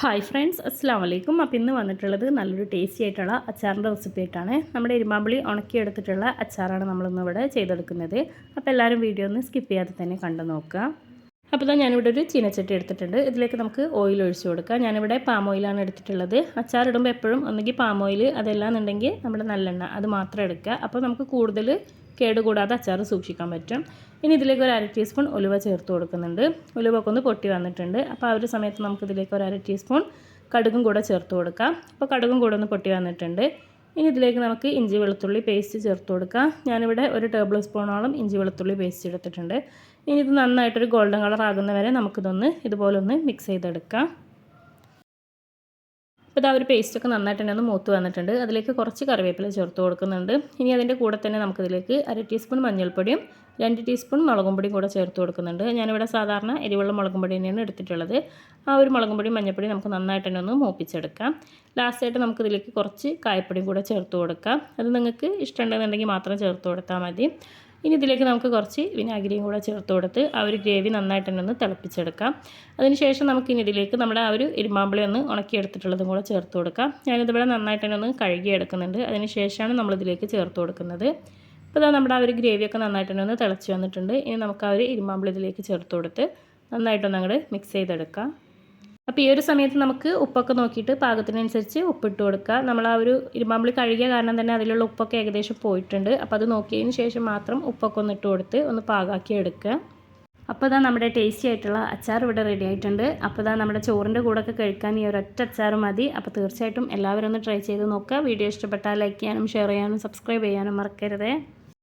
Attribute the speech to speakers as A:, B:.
A: Hi friends, അസ്സാം വലൈക്കും. അപ്പോൾ ഇന്ന് വന്നിട്ടുള്ളത് നല്ലൊരു ടേസ്റ്റി ആയിട്ടുള്ള അച്ചാറിൻ്റെ റെസിപ്പി ആയിട്ടാണ്. നമ്മുടെ ഇരുമ്പാമ്പുളി ഉണക്കിയെടുത്തിട്ടുള്ള അച്ചാറാണ് നമ്മളിന്ന് ഇവിടെ ചെയ്തെടുക്കുന്നത്. അപ്പോൾ എല്ലാവരും വീഡിയോ ഒന്ന് സ്കിപ്പ് ചെയ്യാതെ തന്നെ കണ്ടു നോക്കുക. അപ്പോൾ ഇതാ ഞാനിവിടെ ഒരു ചീനച്ചട്ടി എടുത്തിട്ടുണ്ട്. ഇതിലേക്ക് നമുക്ക് ഓയിൽ ഒഴിച്ചു കൊടുക്കാം. ഞാനിവിടെ പാം ഓയിലാണ് എടുത്തിട്ടുള്ളത്. അച്ചാറിടുമ്പോൾ എപ്പോഴും ഒന്നുകിൽ പാം ഓയിൽ, അതെല്ലാന്നുണ്ടെങ്കിൽ നമ്മുടെ നല്ലെണ്ണ, അത് മാത്രം എടുക്കുക. അപ്പോൾ നമുക്ക് കൂടുതൽ കേടുകൂടാതെ അച്ചാർ സൂക്ഷിക്കാൻ പറ്റും. ഇനി ഇതിലേക്ക് ഒരു 1/2 ടീസ്പൂൺ ഉലുവ ചേർത്ത് കൊടുക്കുന്നുണ്ട്. ഉലുവൊക്കെ ഒന്ന് പൊട്ടി വന്നിട്ടുണ്ട്. അപ്പോൾ ആ ഒരു സമയത്ത് നമുക്കിതിലേക്ക് ഒരു 1/2 ടീസ്പൂൺ കടുകും കൂടെ ചേർത്ത് കൊടുക്കാം. അപ്പോൾ കടുകും കൂടെ ഒന്ന് പൊട്ടി വന്നിട്ടുണ്ട്. ഇനി ഇതിലേക്ക് നമുക്ക് ഇഞ്ചി വെളുത്തുള്ളി പേസ്റ്റ് ചേർത്ത് കൊടുക്കാം. ഞാനിവിടെ ഒരു ടേബിൾ സ്പൂണോളം ഇഞ്ചി വെളുത്തുള്ളി പേസ്റ്റ് എടുത്തിട്ടുണ്ട്. ഇനി ഇത് നന്നായിട്ടൊരു ഗോൾഡൻ കളർ ആകുന്ന വരെ നമുക്കിതൊന്ന് ഇതുപോലെ ഒന്ന് മിക്സ് ചെയ്തെടുക്കാം. അപ്പോൾ ഇതാ ഒരു പേസ്റ്റൊക്കെ നന്നായിട്ട് തന്നെ ഒന്ന് മൂത്ത് വന്നിട്ടുണ്ട്. അതിലേക്ക് കുറച്ച് കറിവേപ്പില ചേർത്ത് കൊടുക്കുന്നുണ്ട്. ഇനി അതിൻ്റെ കൂടെ തന്നെ നമുക്കിതിലേക്ക് 1/2 ടീസ്പൂൺ മഞ്ഞൾപ്പൊടിയും 2 ടീസ്പൂൺ മുളകും പൊടിയും കൂടെ ചേർത്ത് കൊടുക്കുന്നുണ്ട്. ഞാനിവിടെ സാധാരണ എരിവുള്ള മുളകും പൊടി തന്നെയാണ് എടുത്തിട്ടുള്ളത്. ആ ഒരു മുളകും പൊടിയും മഞ്ഞൾപ്പൊടിയും നമുക്ക് നന്നായിട്ട് തന്നെ ഒന്ന് മൂപ്പിച്ചെടുക്കാം. ലാസ്റ്റായിട്ട് നമുക്കിതിലേക്ക് കുറച്ച് കായപ്പൊടിയും കൂടെ ചേർത്ത് കൊടുക്കാം. അത് നിങ്ങൾക്ക് ഇഷ്ടമുണ്ടെന്നുണ്ടെങ്കിൽ മാത്രം ചേർത്ത് കൊടുത്താൽ മതി. ഇനി ഇതിലേക്ക് നമുക്ക് കുറച്ച് വിനാഗിരിയും കൂടെ ചേർത്ത് കൊടുത്ത് ആ ഒരു ഗ്രേവി നന്നായിട്ട് തന്നെ ഒന്ന് തിളപ്പിച്ചെടുക്കാം. അതിനുശേഷം നമുക്കിനി ഇതിലേക്ക് നമ്മുടെ ആ ഒരു ഇരുമ്പാമ്പുളി ഒന്ന് ഉണക്കിയെടുത്തിട്ടുള്ളതും കൂടെ ചേർത്ത് കൊടുക്കാം. ഞാനിതിവിടെ നന്നായിട്ട് തന്നെ ഒന്ന് കഴുകിയെടുക്കുന്നുണ്ട്. അതിന് ശേഷമാണ് നമ്മളിതിലേക്ക് ചേർത്ത് കൊടുക്കുന്നത്. അപ്പോൾ ഇതാ നമ്മുടെ ആ ഒരു ഗ്രേവിയൊക്കെ നന്നായിട്ട് തന്നെ ഒന്ന് തിളച്ച് വന്നിട്ടുണ്ട്. ഇനി നമുക്ക് ആ ഒരു ഇരുമ്പാമ്പുളി ഇതിലേക്ക് ചേർത്ത് കൊടുത്ത് നന്നായിട്ടൊന്ന് അങ്ങോട്ട് മിക്സ് ചെയ്തെടുക്കാം. അപ്പോൾ ഈ ഒരു സമയത്ത് നമുക്ക് ഉപ്പൊക്കെ നോക്കിയിട്ട് പാകത്തിനനുസരിച്ച് ഉപ്പിട്ട് കൊടുക്കുക. നമ്മൾ ആ ഒരു ഇരുമ്പാമ്പുളി കഴുകിയ കാരണം തന്നെ അതിലുള്ള ഉപ്പൊക്കെ ഏകദേശം പോയിട്ടുണ്ട്. അപ്പോൾ അത് നോക്കിയതിന് ശേഷം മാത്രം ഉപ്പൊക്കെ ഒന്ന് ഇട്ട് കൊടുത്ത് ഒന്ന് പാകാക്കി എടുക്കുക. അപ്പോൾ ഇതാ നമ്മുടെ ടേസ്റ്റി ആയിട്ടുള്ള അച്ചാർ ഇവിടെ റെഡി ആയിട്ടുണ്ട്. അപ്പോൾ ഇതാ നമ്മുടെ ചോറിൻ്റെ കൂടെയൊക്കെ കഴിക്കാൻ ഈ ഒരൊറ്റ അച്ചാർ മതി. അപ്പോൾ തീർച്ചയായിട്ടും എല്ലാവരും ഒന്ന് ട്രൈ ചെയ്ത് നോക്കുക. വീഡിയോ ഇഷ്ടപ്പെട്ടാൽ ലൈക്ക് ചെയ്യാനും ഷെയർ ചെയ്യാനും സബ്സ്ക്രൈബ് ചെയ്യാനും മറക്കരുത്.